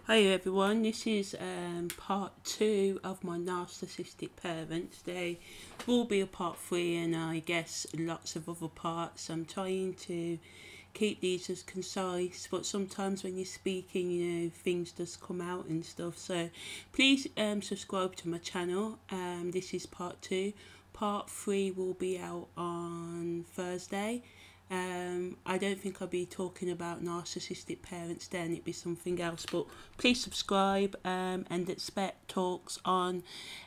Hi everyone, this is part 2 of my Narcissistic Parents. There will be a part 3 and I guess lots of other parts. I'm trying to keep these as concise, but sometimes when you're speaking, things just come out and stuff. So please subscribe to my channel. This is part 2. Part 3 will be out on Thursday. I don't think I'll be talking about narcissistic parents then, it'd be something else, but please subscribe and expect talks on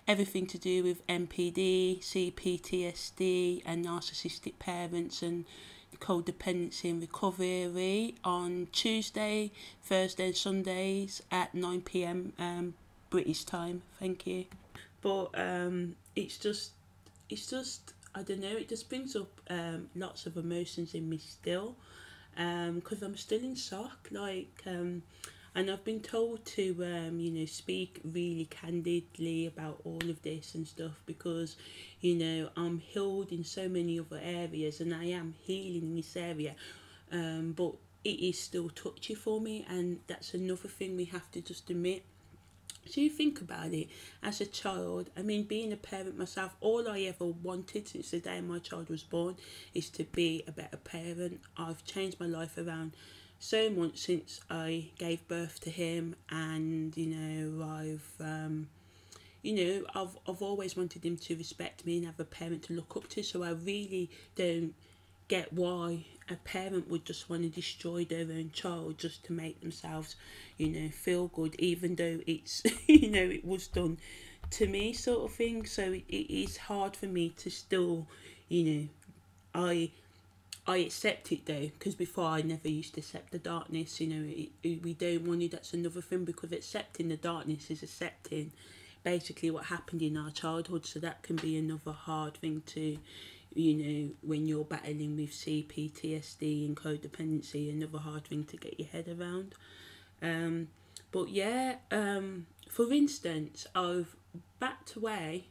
everything to do with NPD, CPTSD and narcissistic parents and codependency and recovery on Tuesday, Thursday and Sundays at 9 p.m. British time. Thank you. But it's just I don't know, it just brings up lots of emotions in me still, because I'm still in shock, and I've been told to speak really candidly about all of this and stuff, because I'm healed in so many other areas and I am healing in this area, but it is still touchy for me, and that's another thing we have to just admit. So you think about it, as a child, I mean, being a parent myself, all I ever wanted since the day my child was born is to be a better parent. I've changed my life around so much since I gave birth to him, and I've always wanted him to respect me and have a parent to look up to. So I really don't get why a parent would just want to destroy their own child just to make themselves, feel good, even though it's, it was done to me, sort of thing. So it is hard for me to still, I accept it though, because before I never used to accept the darkness. We don't want to. That's another thing, because accepting the darkness is accepting basically what happened in our childhood. So that can be another hard thing to, when you're battling with CPTSD and codependency, another hard thing to get your head around. But yeah, for instance, I've backed away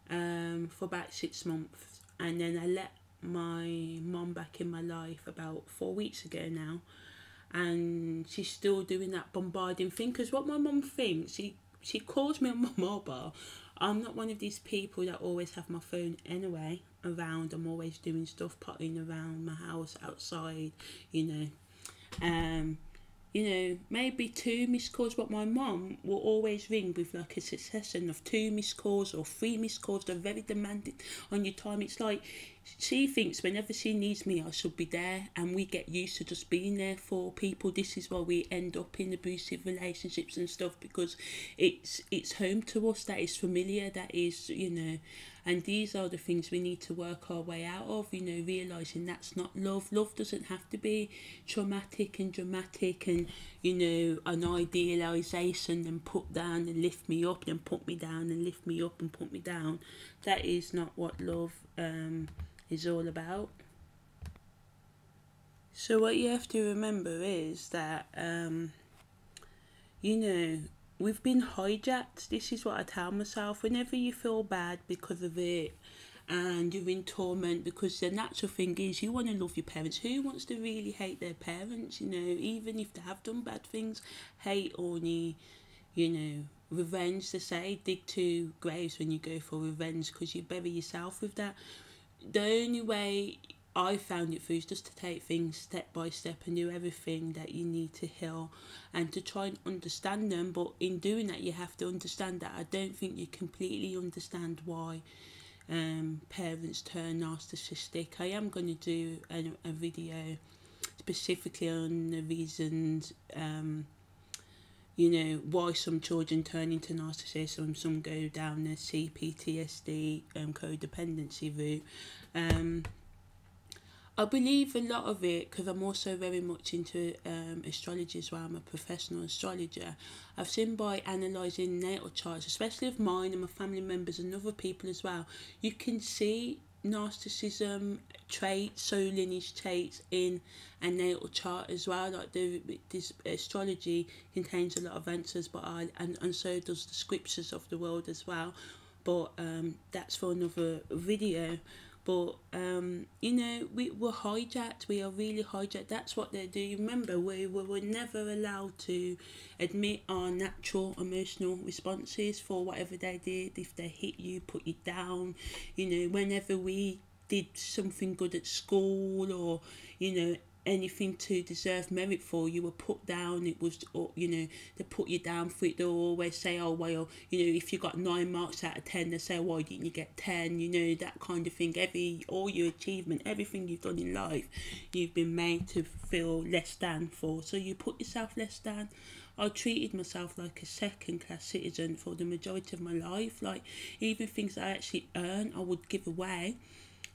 for about 6 months, and then I let my mum back in my life about 4 weeks ago now, and she's still doing that bombarding thing, because what my mum thinks, she calls me on my mobile. I'm not one of these people that always have my phone anyway around. I'm always doing stuff, potting around my house, outside, maybe 2 missed calls, but my mum will always ring with like a succession of 2 missed calls or 3 missed calls. They're very demanding on your time. It's like she thinks whenever she needs me, I should be there, and we get used to just being there for people. This is why we end up in abusive relationships and stuff, because it's home to us, that is familiar, that is, and these are the things we need to work our way out of, realising that's not love. Love doesn't have to be traumatic and dramatic and, an idealisation and put down and lift me up, then put me down and lift me up and put me down. That is not what love is all about. So what you have to remember is that, we've been hijacked. This is what I tell myself. Whenever you feel bad because of it and you're in torment, because the natural thing is you want to love your parents. Who wants to really hate their parents, even if they have done bad things? Hate only, revenge, they say, dig 2 graves when you go for revenge, because you bury yourself with that. The only way I found it through is just to take things step by step and do everything that you need to heal and to try and understand them. But in doing that, you have to understand that I don't think you completely understand why parents turn narcissistic. I am going to do a video specifically on the reasons, why some children turn into narcissists and some go down the CPTSD codependency route. I believe a lot of it, because I'm also very much into astrology as well. I'm a professional astrologer. I've seen by analysing natal charts, especially of mine and my family members and other people as well, you can see narcissism traits, soul lineage traits in a natal chart as well. Like this astrology contains a lot of answers, but and so does the scriptures of the world as well. But that's for another video. But you know, we were hijacked. We are really hijacked. That's what they do. Remember, we were never allowed to admit our natural emotional responses for whatever they did. If they hit you, put you down. You know, whenever we did something good at school, or you know, anything to deserve merit for, you were put down. It was, you know, they put you down for it. They'll always say, oh well, you know, if you got 9 marks out of 10, they say, why didn't you get 10? You know, that kind of thing. All your achievement, everything you've done in life, you've been made to feel less than for, so you put yourself less than. I treated myself like a second class citizen for the majority of my life. Like, even things I actually earn, I would give away.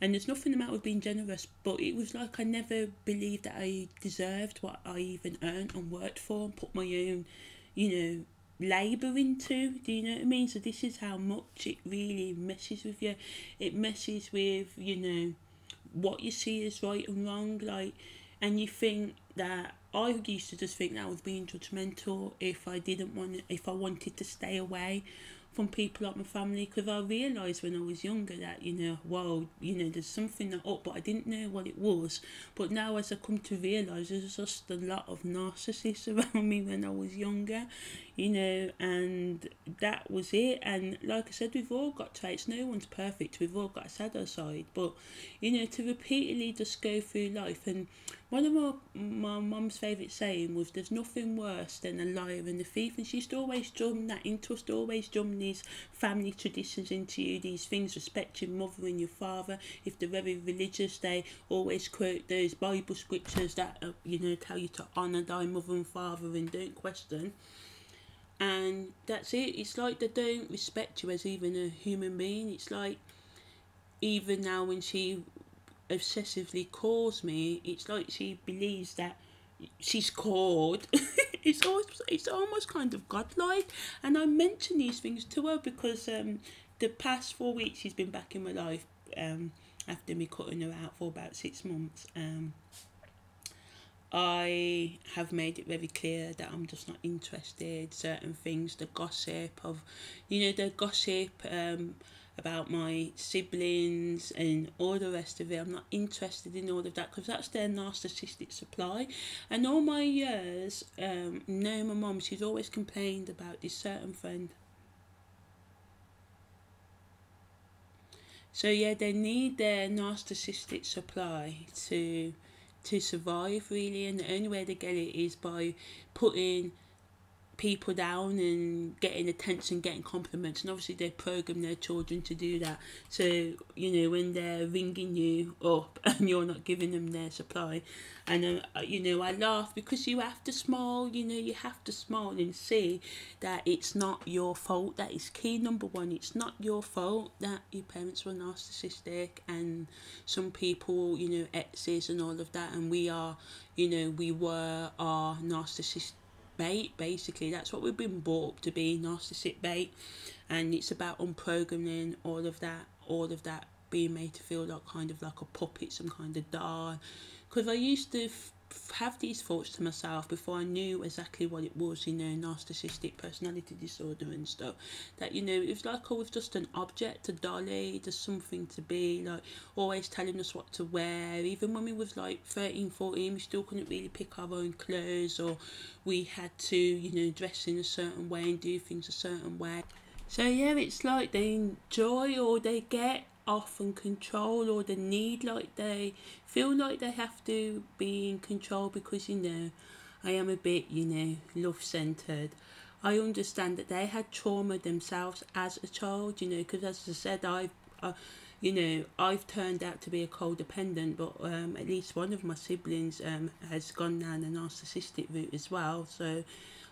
And there's nothing the matter with being generous, but it was like I never believed that I deserved what I even earned and worked for and put my own, you know, labour into. Do you know what I mean? So this is how much it really messes with you. It messes with, you know, what you see as right and wrong. Like, and you think that, I used to just think that I was being judgmental if I wanted to stay away from people like my family, because I realised when I was younger that, you know, well, you know, there's something up, but I didn't know what it was. But now, as I come to realise, there's just a lot of narcissists around me when I was younger, you know, and that was it. And like I said, we've all got traits. No one's perfect. We've all got a shadow side. But, you know, to repeatedly just go through life, and one of my mum's favourite saying was, there's nothing worse than a liar and a thief. And she used to always drum that into us, to always drum these family traditions into you, these things, respect your mother and your father. If they're very religious, they always quote those Bible scriptures that, you know, tell you to honour thy mother and father and don't question. And that's it. It's like they don't respect you as even a human being. It's like, even now when she obsessively calls me, it's like she believes that she's called. It's almost kind of godlike. And I mention these things to her because the past 4 weeks she's been back in my life, after me cutting her out for about 6 months. I have made it very clear that I'm just not interested. Certain things, the gossip of, you know, the gossip about my siblings and all the rest of it. I'm not interested in all of that, because that's their narcissistic supply. And all my years, knowing my mum, she's always complained about this certain friend. So yeah, they need their narcissistic supply to survive, really, and the only way they get it is by putting people down and getting attention, getting compliments. And obviously they program their children to do that. So, you know, when they're ringing you up and you're not giving them their supply, and you know, I laugh because you have to smile. You know, you have to smile and see that it's not your fault. That is key number one. It's not your fault that your parents were narcissistic, and some people, you know, exes and all of that, and we are, you know, we were our narcissist bait. Basically, that's what we've been brought up to be, narcissistic bait. And it's about unprogramming all of that, being made to feel like kind of like a puppet, some kind of doll. Because I used to have these thoughts to myself before I knew exactly what it was, you know, narcissistic personality disorder and stuff, that, you know, it was like I was just an object, a dolly, just something to be, like, always telling us what to wear. Even when we was like 13, 14, we still couldn't really pick our own clothes, or we had to, you know, dress in a certain way and do things a certain way. So yeah, it's like they enjoy, or they get off and control, or they need, like, they feel like they have to be in control, because, you know, I am a bit, you know, love-centered. I understand that they had trauma themselves as a child, you know, because as I said, you know, I've turned out to be a codependent, but at least one of my siblings has gone down the narcissistic route as well. So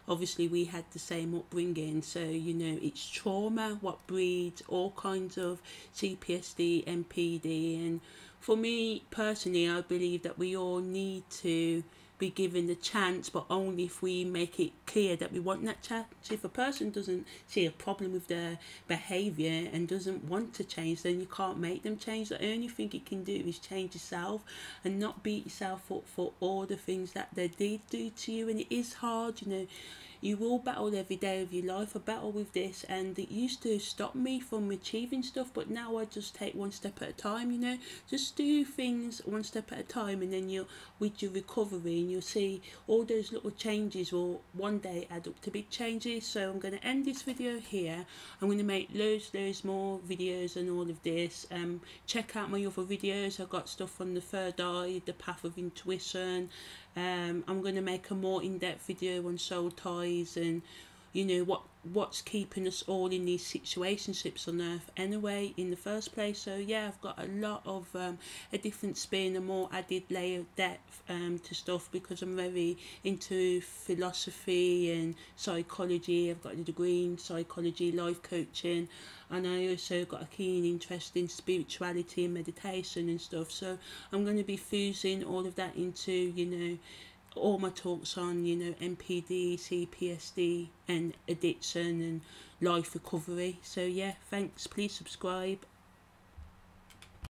obviously we had the same upbringing. So, you know, it's trauma what breeds all kinds of CPTSD, NPD. And for me personally, I believe that we all need to be given the chance, but only if we make it clear that we want that chance. If a person doesn't see a problem with their behaviour and doesn't want to change, then you can't make them change. The only thing you can do is change yourself and not beat yourself up for all the things that they did do to you. And it is hard, you know. you will battle every day of your life. I battle with this, and it used to stop me from achieving stuff, but now I just take one step at a time, you know, just do things one step at a time, and then you'll, with your recovery, and you'll see all those little changes will one day add up to big changes. So I'm going to end this video here. I'm going to make loads more videos and all of this. Check out my other videos. I've got stuff on the third eye, the path of intuition. I'm going to make a more in-depth video on soul ties, and you know what's keeping us all in these situationships on earth anyway in the first place. So yeah, I've got a lot of a different spin, a more added layer of depth to stuff, because I'm very into philosophy and psychology. I've got a degree in psychology, life coaching, and I also got a keen interest in spirituality and meditation and stuff. So I'm going to be fusing all of that into, you know, all my talks on, you know, NPD, CPTSD and addiction and life recovery. So yeah, thanks, please subscribe.